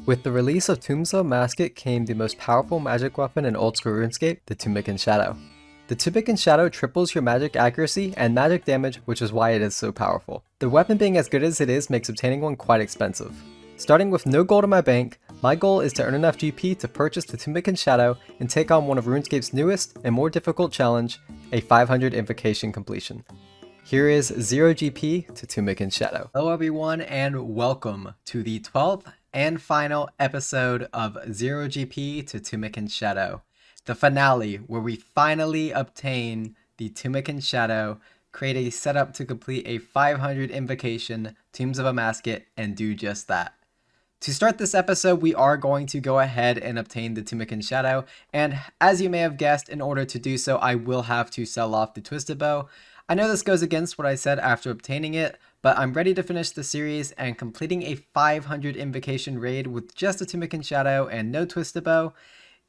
With the release of Tombs of Masket came the most powerful magic weapon in Oldschool Runescape, the Tumeken Shadow. The Tumeken Shadow triples your magic accuracy and magic damage, which is why it is so powerful. The weapon being as good as it is makes obtaining one quite expensive. Starting with no gold in my bank, my goal is to earn enough GP to purchase the Tumeken Shadow and take on one of RuneScape's newest and more difficult challenge, a 500 Invocation completion. Here is 0 GP to Tumeken Shadow. Hello everyone and welcome to the 12th and final episode of 0 GP to Tumeken Shadow. The finale where we finally obtain the Tumeken Shadow, create a setup to complete a 500 Invocation, Tombs of a Masket, and do just that. To start this episode, we are going to go ahead and obtain the Tumeken Shadow, and as you may have guessed, in order to do so, I will have to sell off the Twisted Bow. I know this goes against what I said after obtaining it, but I'm ready to finish the series, and completing a 500 Invocation raid with just a Tumeken Shadow and no Twisted Bow,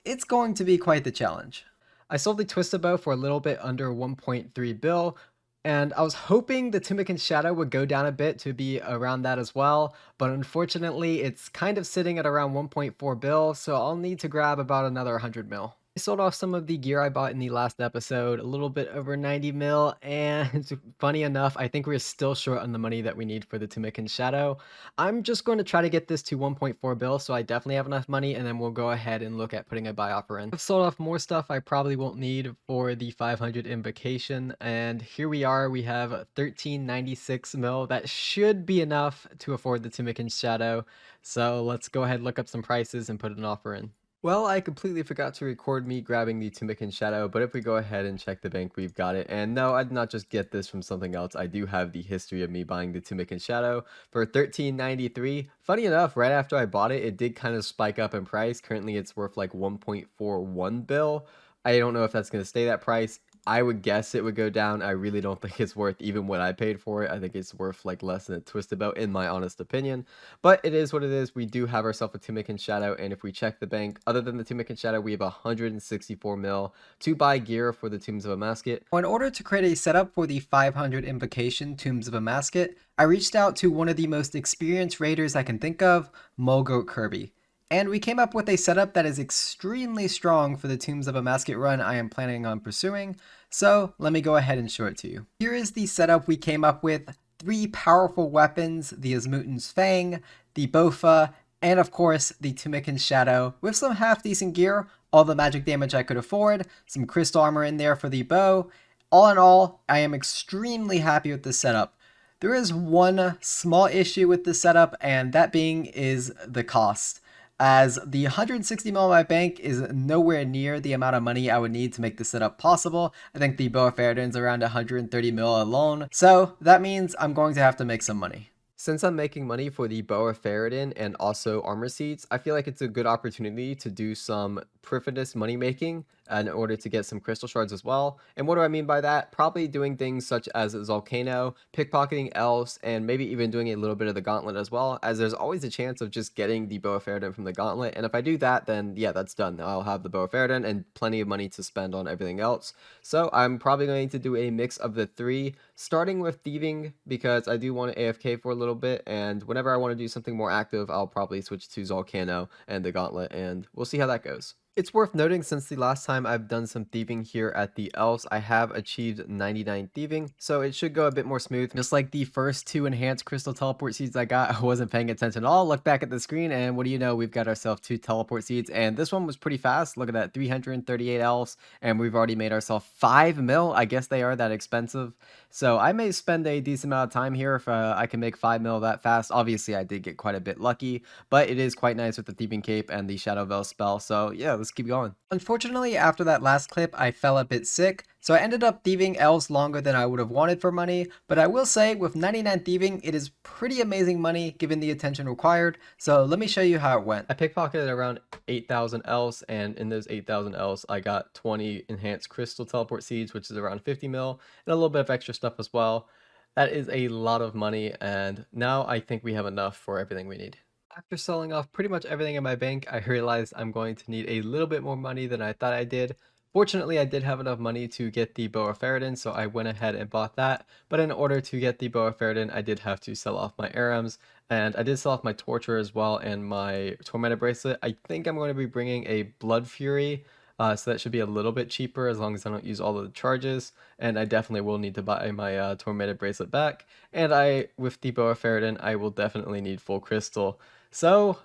it's going to be quite the challenge. I sold the Twisted Bow for a little bit under 1.3 bill, and I was hoping the Tumeken Shadow would go down a bit to be around that as well, but unfortunately it's kind of sitting at around 1.4 bill, so I'll need to grab about another 100 mil. I sold off some of the gear I bought in the last episode, a little bit over 90 mil, and funny enough, I think we're still short on the money that we need for the Tumeken Shadow. I'm just going to try to get this to 1.4 bill, so I definitely have enough money, and then we'll go ahead and look at putting a buy offer in. I've sold off more stuff I probably won't need for the 500 Invocation, and here we are, we have 1396 mil. That should be enough to afford the Tumeken Shadow, so let's go ahead, look up some prices, and put an offer in. Well, I completely forgot to record me grabbing the Tumeken Shadow, but if we go ahead and check the bank, we've got it. And no, I did not just get this from something else. I do have the history of me buying the Tumeken Shadow for 1393. Funny enough, right after I bought it, it did kind of spike up in price. Currently, it's worth like 1.41 bill. I don't know if that's going to stay that price. I would guess it would go down. I really don't think it's worth even what I paid for it. I think it's worth like less than a Twisted Bow in my honest opinion. But it is what it is. We do have ourselves a Tumeken Shadow, and if we check the bank, other than the Tumeken Shadow, we have 164 mil to buy gear for the Tombs of a Masket. In order to create a setup for the 500 Invocation Tombs of a Masket, I reached out to one of the most experienced raiders I can think of, Mulgoat Kirby. And we came up with a setup that is extremely strong for the Tombs of a Masket run I am planning on pursuing, so let me go ahead and show it to you. Here is the setup we came up with: 3 powerful weapons, the Asmuten's Fang, the Bofa, and of course the Tumeken Shadow, with some half decent gear, all the magic damage I could afford, some crystal armor in there for the bow. All in all, I am extremely happy with this setup. There is one small issue with this setup, and that being is the cost, as the 160 mil in my bank is nowhere near the amount of money I would need to make this setup possible. I think the Bow of Faradin's around 130 mil alone, so that means I'm going to have to make some money. Since I'm making money for the Bow of Faradin and also armor seeds, I feel like it's a good opportunity to do some perfidious money making in order to get some crystal shards as well. And what do I mean by that? Probably doing things such as Zolcano, pickpocketing elves, and maybe even doing a little bit of the gauntlet as well, as there's always a chance of just getting the Bow of Faradin from the gauntlet. And if I do that, then yeah, that's done. I'll have the Bow of Faradin and plenty of money to spend on everything else. So I'm probably going to do a mix of the 3, starting with thieving because I do want to AFK for a little bit, and whenever I want to do something more active, I'll probably switch to Zolcano and the gauntlet, and we'll see how that goes. It's worth noting, since the last time I've done some thieving here at the Elves, I have achieved 99 thieving, so it should go a bit more smooth. Just like the first 2 enhanced crystal teleport seeds I got, I wasn't paying attention at all. Look back at the screen, and what do you know, we've got ourselves 2 teleport seeds, and this one was pretty fast. Look at that, 338 elves, and we've already made ourselves 5 mil. I guess they are that expensive, so I may spend a decent amount of time here if I can make 5 mil that fast. Obviously, I did get quite a bit lucky, but it is quite nice with the thieving cape and the Shadow Veil spell, so yeah, let's keep going. Unfortunately, after that last clip, I fell a bit sick, so I ended up thieving elves longer than I would have wanted for money, but I will say with 99 thieving, it is pretty amazing money given the attention required, so let me show you how it went. I pickpocketed around 8,000 elves, and in those 8,000 elves, I got 20 enhanced crystal teleport seeds, which is around 50 mil, and a little bit of extra stuff as well. That is a lot of money, and now I think we have enough for everything we need. After selling off pretty much everything in my bank, I realized I'm going to need a little bit more money than I thought I did. Fortunately, I did have enough money to get the Boa Ferretin, so I went ahead and bought that. But in order to get the Boa Ferretin, I did have to sell off my Arams, and I did sell off my Torture as well and my Tormented Bracelet. I think I'm going to be bringing a Blood Fury, so that should be a little bit cheaper as long as I don't use all of the charges. And I definitely will need to buy my Tormented Bracelet back. And with the Boa Ferretin, I will definitely need Full Crystal. So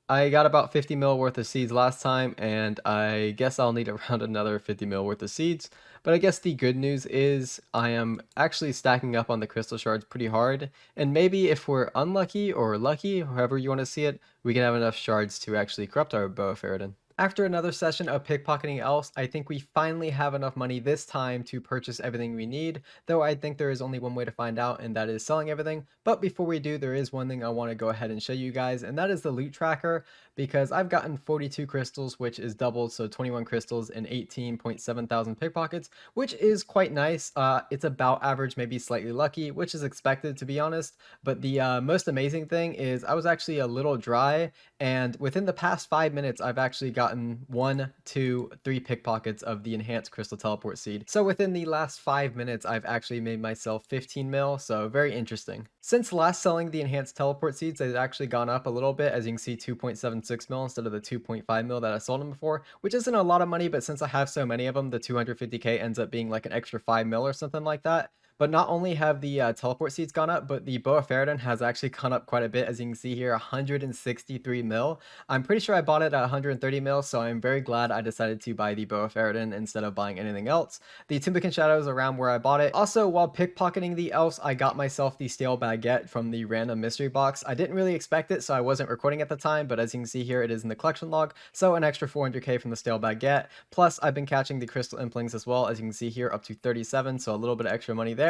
I got about 50 mil worth of seeds last time, and I guess I'll need around another 50 mil worth of seeds. But I guess the good news is I am actually stacking up on the crystal shards pretty hard, and maybe if we're unlucky or lucky, however you want to see it, we can have enough shards to actually corrupt our Boa Ferretin. After another session of pickpocketing elves, I think we finally have enough money this time to purchase everything we need, though I think there is only one way to find out, and that is selling everything. But before we do, there is one thing I want to go ahead and show you guys, and that is the loot tracker, because I've gotten 42 crystals, which is doubled, so 21 crystals and 18.7 thousand pickpockets, which is quite nice. It's about average, maybe slightly lucky, which is expected, to be honest. But the most amazing thing is I was actually a little dry, and within the past 5 minutes, I've actually gotten 1, 2, 3 pickpockets of the enhanced crystal teleport seed. So within the last 5 minutes, I've actually made myself 15 mil, so very interesting. Since last selling the enhanced teleport seeds, they've actually gone up a little bit. As you can see, 2.76 mil instead of the 2.5 mil that I sold them before, which isn't a lot of money, but since I have so many of them, the 250k ends up being like an extra 5 mil or something like that. But not only have the teleport seeds gone up, but the Boa Ferretin has actually gone up quite a bit. As you can see here, 163 mil. I'm pretty sure I bought it at 130 mil, so I'm very glad I decided to buy the Boa Ferretin instead of buying anything else. The Tumeken Shadow is around where I bought it. Also, while pickpocketing the elves, I got myself the stale baguette from the random mystery box. I didn't really expect it, so I wasn't recording at the time, but as you can see here, it is in the collection log, so an extra 400k from the stale baguette. Plus, I've been catching the crystal implings as well, as you can see here, up to 37, so a little bit of extra money there.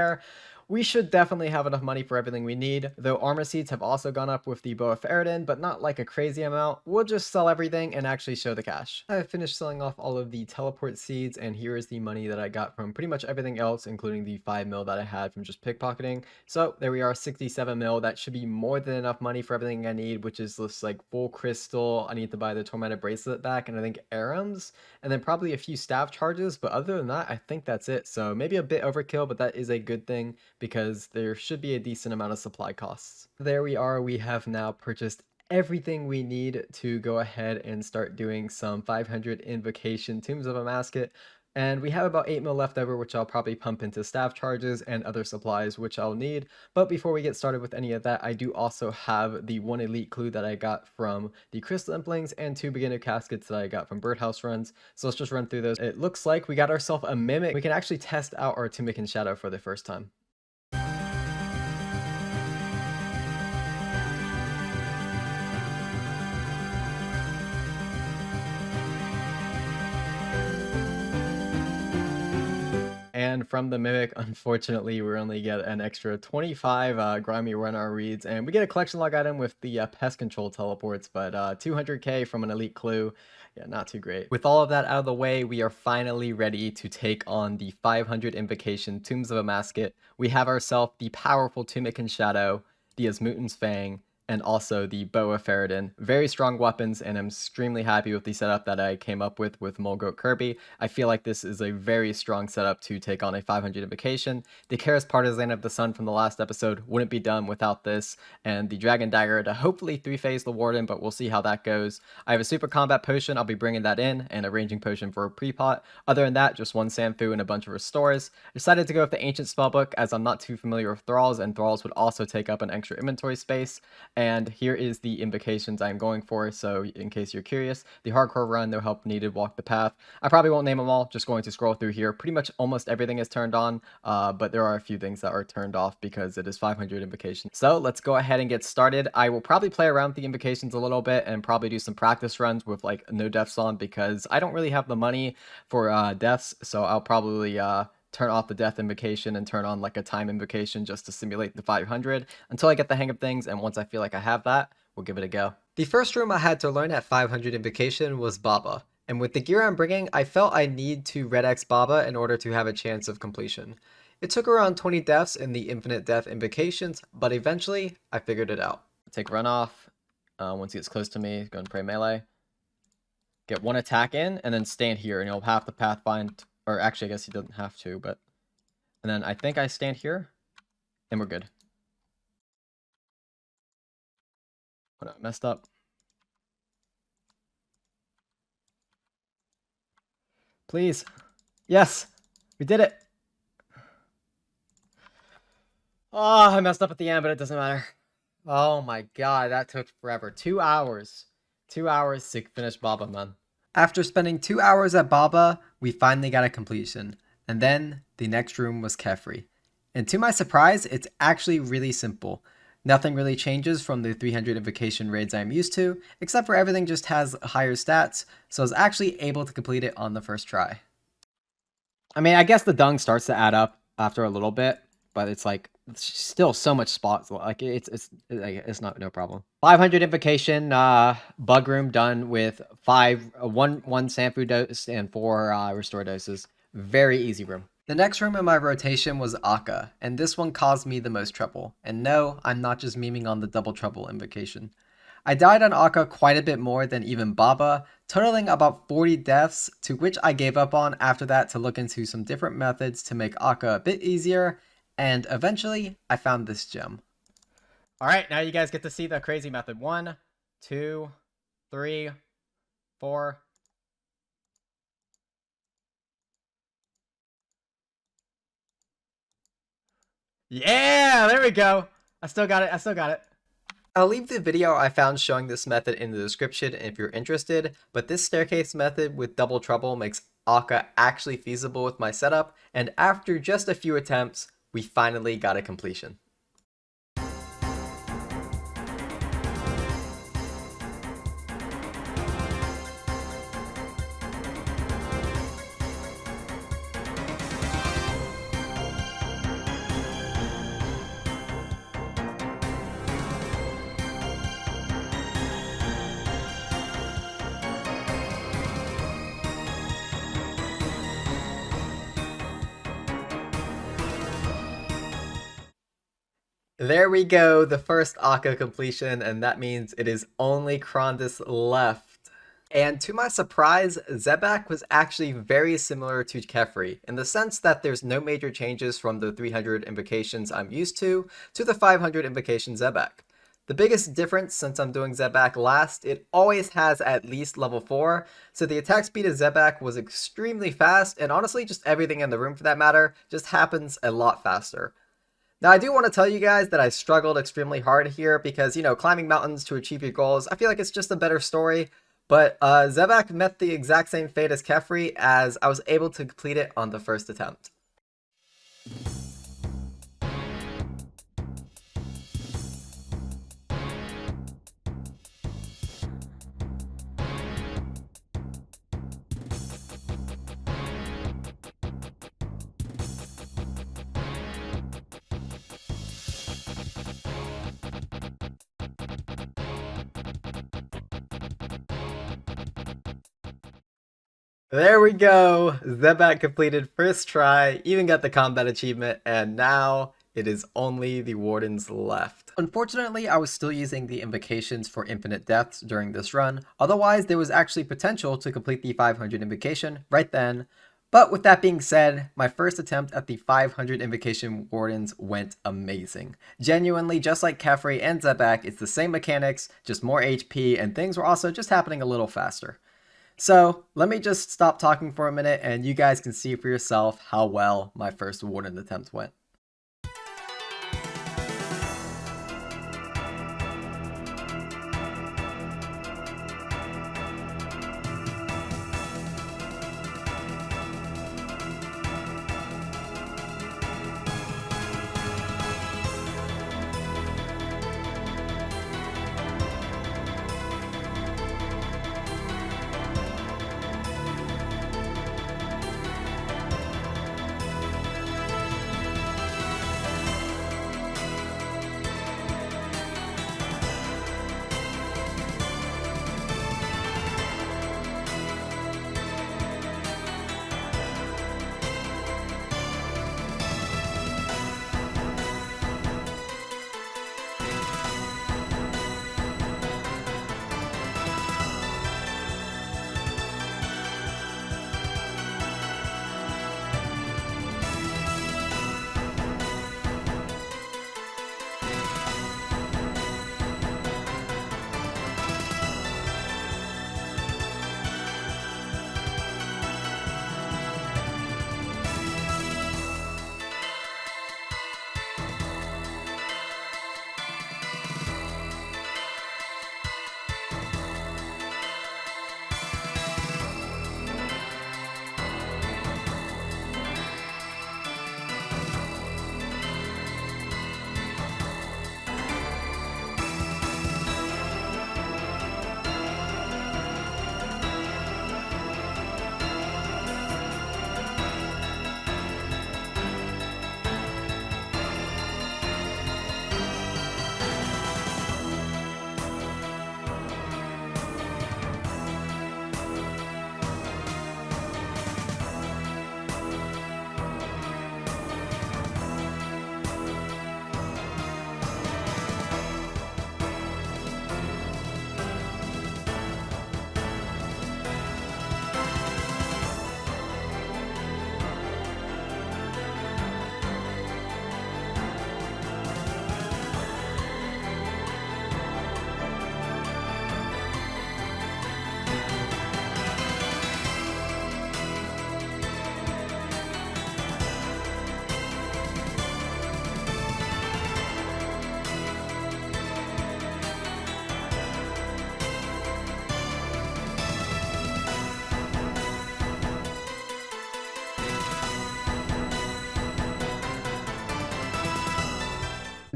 We should definitely have enough money for everything we need, though armor seeds have also gone up with the Boa Ferretin, but not like a crazy amount. We'll just sell everything and actually show the cash. I have finished selling off all of the teleport seeds, and here is the money that I got from pretty much everything else, including the 5 mil that I had from just pickpocketing. So there we are, 67 mil. That should be more than enough money for everything I need, which is just like full crystal. I need to buy the tormented bracelet back, and I think Arams, and then probably a few staff charges, but other than that, I think that's it. So maybe a bit overkill, but that is a good thing, because there should be a decent amount of supply costs. There we are. We have now purchased everything we need to go ahead and start doing some 500 Invocation Tombs of a Masket. And we have about 8 mil left over, which I'll probably pump into staff charges and other supplies, which I'll need. But before we get started with any of that, I do also have the 1 elite clue that I got from the crystal implings and 2 beginner caskets that I got from birdhouse runs. So let's just run through those. It looks like we got ourselves a mimic. We can actually test out our Tumeken Shadow for the first time. And from the Mimic, unfortunately, we only get an extra 25 Grimy Runner reads, and we get a collection log item with the Pest Control teleports, but 200k from an Elite Clue, yeah, not too great. With all of that out of the way, we are finally ready to take on the 500 Invocation Tombs of a Masket. We have ourselves the powerful Tumeken Shadow, the Asmuten's Fang, and also the Boa Ferretin. Very strong weapons, and I'm extremely happy with the setup that I came up with Mulgoat Kirby. I feel like this is a very strong setup to take on a 500 Invocation. The Karis Partisan of the Sun from the last episode wouldn't be done without this, and the Dragon Dagger to hopefully 3-phase the Warden, but we'll see how that goes. I have a Super Combat Potion, I'll be bringing that in, and a Ranging Potion for a pre-pot. Other than that, just 1 Sanfu and a bunch of restores. I decided to go with the Ancient Spellbook, as I'm not too familiar with Thralls, and Thralls would also take up an extra inventory space. And here is the invocations I'm going for, so in case you're curious. The Hardcore Run, No Help Needed, Walk the Path. I probably won't name them all, just going to scroll through here. Pretty much almost everything is turned on, but there are a few things that are turned off because it is 500 invocations. So let's go ahead and get started. I will probably play around with the invocations a little bit and probably do some practice runs with like no deaths on, because I don't really have the money for deaths, so I'll probably turn off the death invocation and turn on like a time invocation just to simulate the 500 until I get the hang of things, and once I feel like I have that, we'll give it a go. The first room I had to learn at 500 invocation was Baba, and with the gear I'm bringing, I felt I need to Red X Baba in order to have a chance of completion. It took around 20 deaths in the infinite death invocations, but eventually I figured it out. Take run off. Once he gets close to me, go and pray melee. get one attack in, and then stand here, and he'll have to pathfind, or actually, I guess he doesn't have to, but... And then I think I stand here, and we're good. Hold on, messed up. Please. Yes! We did it! Oh, I messed up at the end, but it doesn't matter. Oh my god, that took forever. 2 hours. 2 hours to finish Baba, man. After spending 2 hours at Baba, we finally got a completion. And then, the next room was Kephri. And to my surprise, it's actually really simple. Nothing really changes from the 300 invocation raids I'm used to, except for everything just has higher stats, so I was actually able to complete it on the first try. I mean, I guess the dung starts to add up after a little bit, but it's like, it's still so much spots. Like, it's not no problem. 500 invocation, bug room done with one Sanfu dose and 4 restore doses. Very easy room. The next room in my rotation was Akkha, and this one caused me the most trouble. And no, I'm not just memeing on the double trouble invocation. I died on Akkha quite a bit more than even Baba, totaling about 40 deaths, to which I gave up on after that to look into some different methods to make Akkha a bit easier, and eventually I found this gem. Alright, now you guys get to see the crazy method. 1, 2, 3, 4... Yeah, there we go. I still got it. I'll leave the video I found showing this method in the description if you're interested, but this staircase method with double trouble makes Akkha actually feasible with my setup, and after just a few attempts, we finally got a completion. There we go, the first Akkha completion, and that means it is only Krondys left. And to my surprise, Zebak was actually very similar to Kephri, in the sense that there's no major changes from the 300 invocations I'm used to the 500 invocation Zebak. The biggest difference since I'm doing Zebak last, it always has at least level 4, so the attack speed of Zebak was extremely fast, and honestly just everything in the room for that matter just happens a lot faster. Now, I do want to tell you guys that I struggled extremely hard here because, you know, climbing mountains to achieve your goals, I feel like it's just a better story. But Zebak met the exact same fate as Kephri, as I was able to complete it on the first attempt. There we go! Zebak completed first try, even got the combat achievement, and now it is only the Wardens left. Unfortunately, I was still using the invocations for infinite deaths during this run, otherwise there was actually potential to complete the 500 invocation right then. But with that being said, my first attempt at the 500 invocation Wardens went amazing. Genuinely, just like Kephri and Zebak, it's the same mechanics, just more HP, and things were also just happening a little faster. So, let me just stop talking for a minute and you guys can see for yourself how well my first Warden attempt went.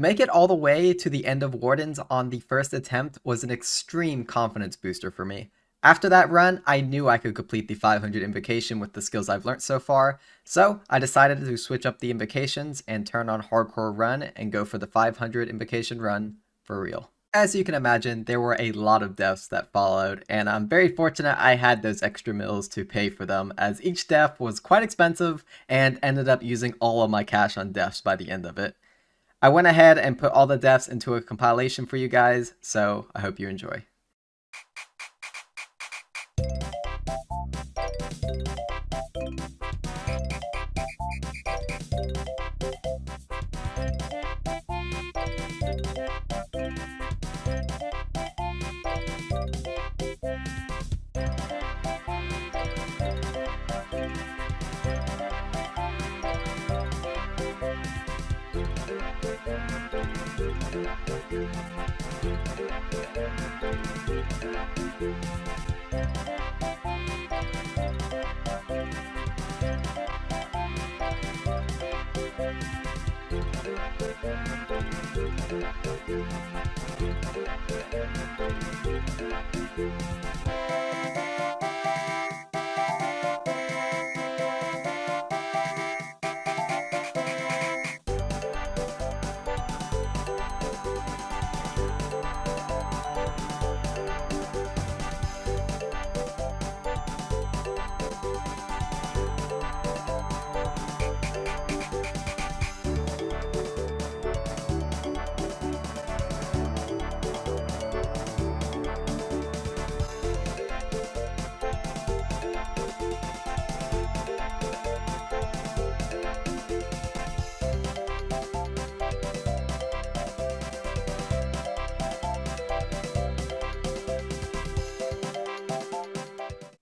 make it all the way to the end of Wardens on the first attempt was an extreme confidence booster for me. After that run, I knew I could complete the 500 Invocation with the skills I've learnt so far, so I decided to switch up the Invocations and turn on Hardcore Run and go for the 500 Invocation run for real. As you can imagine, there were a lot of deaths that followed, and I'm very fortunate I had those extra mills to pay for them, as each death was quite expensive and ended up using all of my cash on deaths by the end of it. I went ahead and put all the deaths into a compilation for you guys, so I hope you enjoy.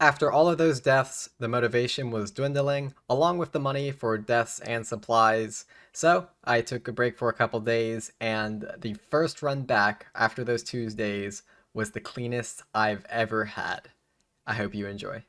After all of those deaths, the motivation was dwindling, along with the money for deaths and supplies, so I took a break for a couple days, and the first run back after those Tuesdays was the cleanest I've ever had. I hope you enjoy.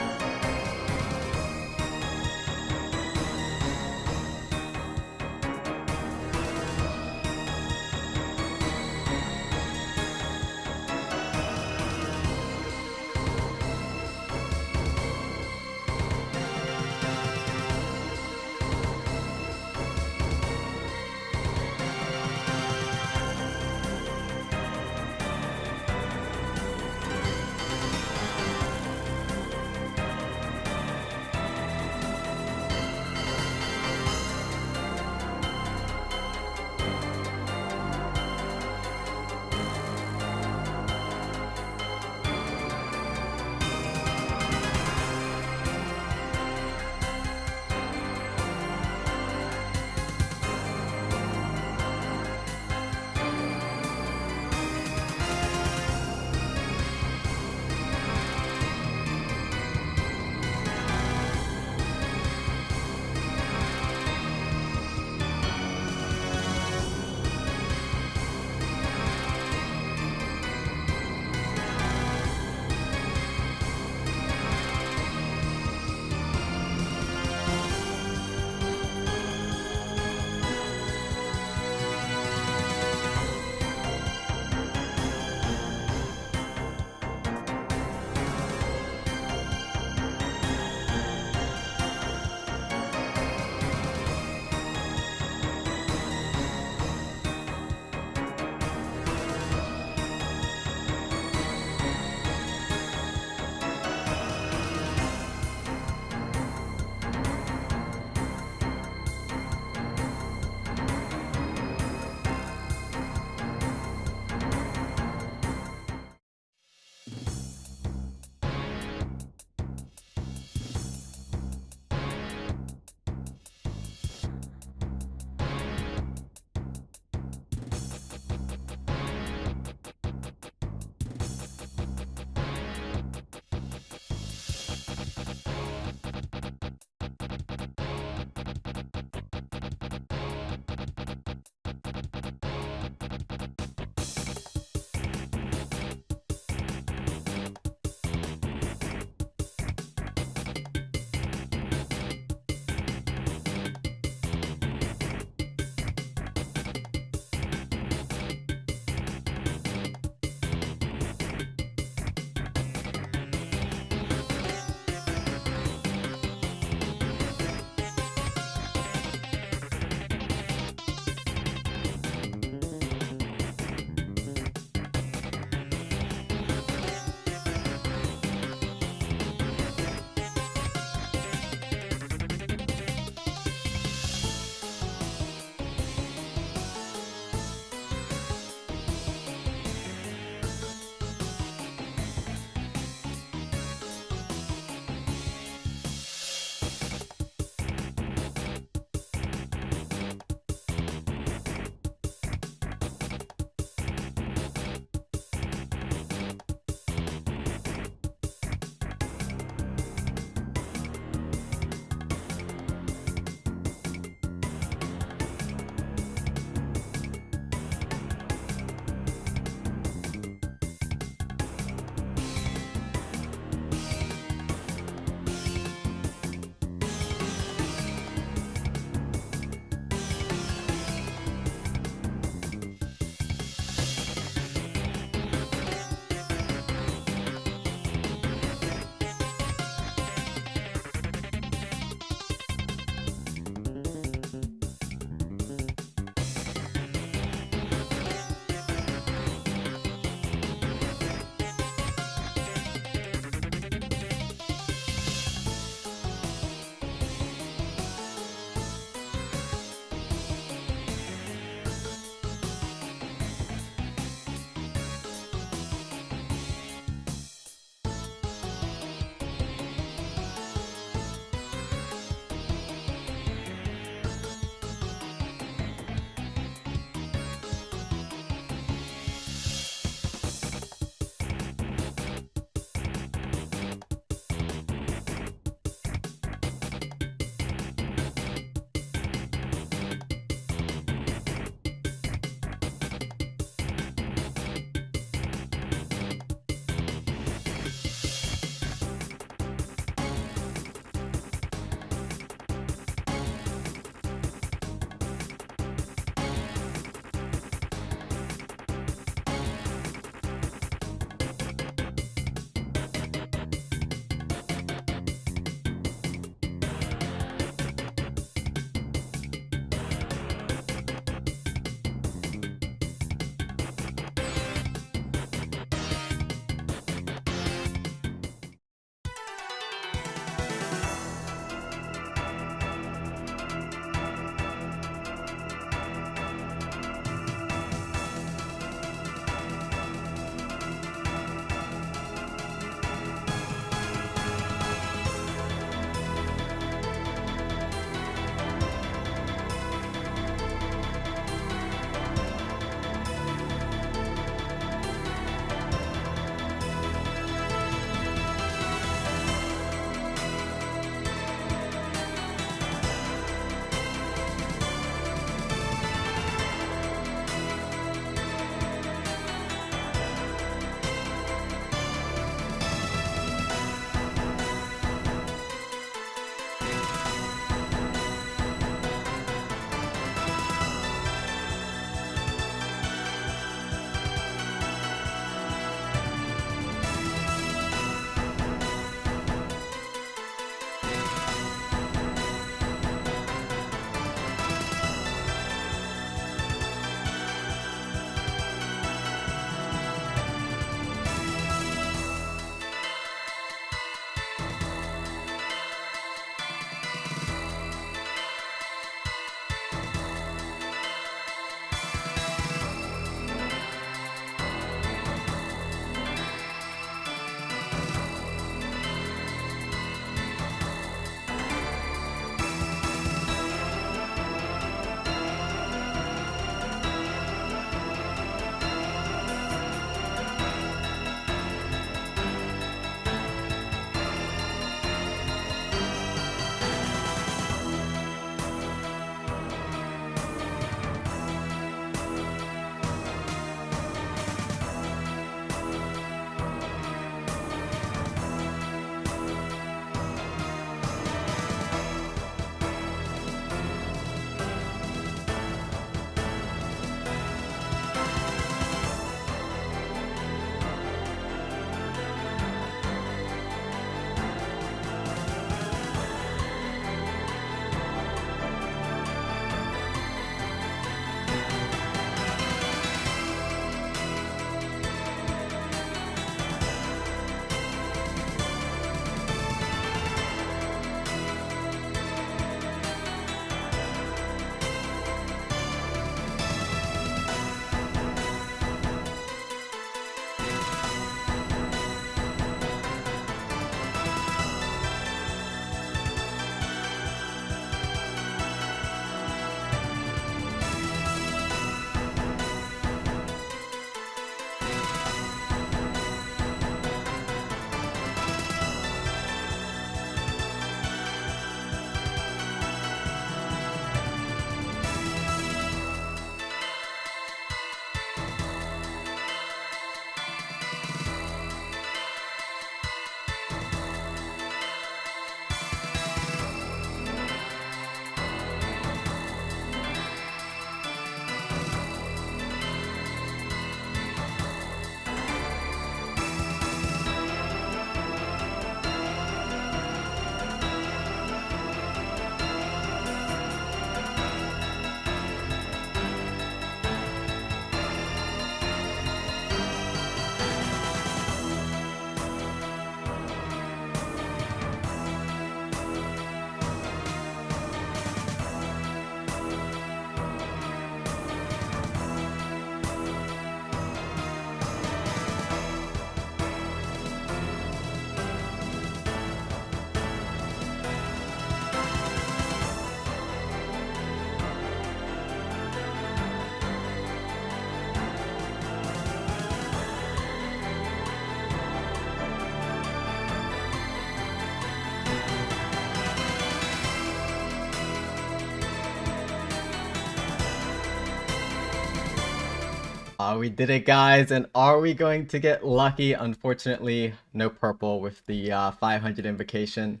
We did it, guys, and are we going to get lucky? Unfortunately, no purple with the 500 invocation,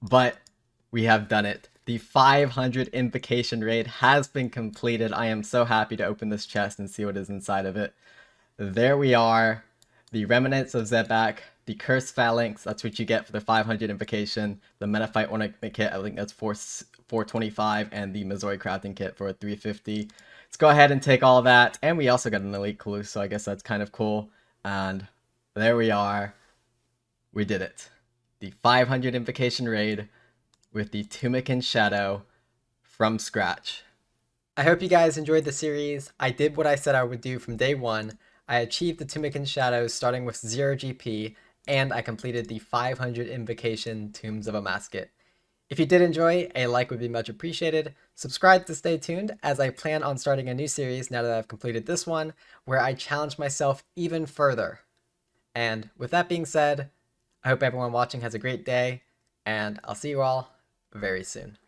but we have done it. The 500 invocation raid has been completed. I am so happy to open this chest and see what is inside of it. There we are, the Remnants of Zebak, the Cursed Phalanx, that's what you get for the 500 invocation, the Metaphyte Ornament Kit, I think that's 425, and the Missouri Crafting Kit for 350. Let's go ahead and take all that, and we also got an Elite Clue, so I guess that's kind of cool. And there we are, we did it. The 500 invocation raid with the Tumeken Shadow from scratch. I hope you guys enjoyed the series. I did what I said I would do from day one. I achieved the Tumeken Shadows starting with 0 GP, and I completed the 500 invocation Tombs of a Masket. If you did enjoy, a like would be much appreciated. Subscribe to stay tuned, as I plan on starting a new series now that I've completed this one, where I challenge myself even further. And with that being said, I hope everyone watching has a great day, and I'll see you all very soon.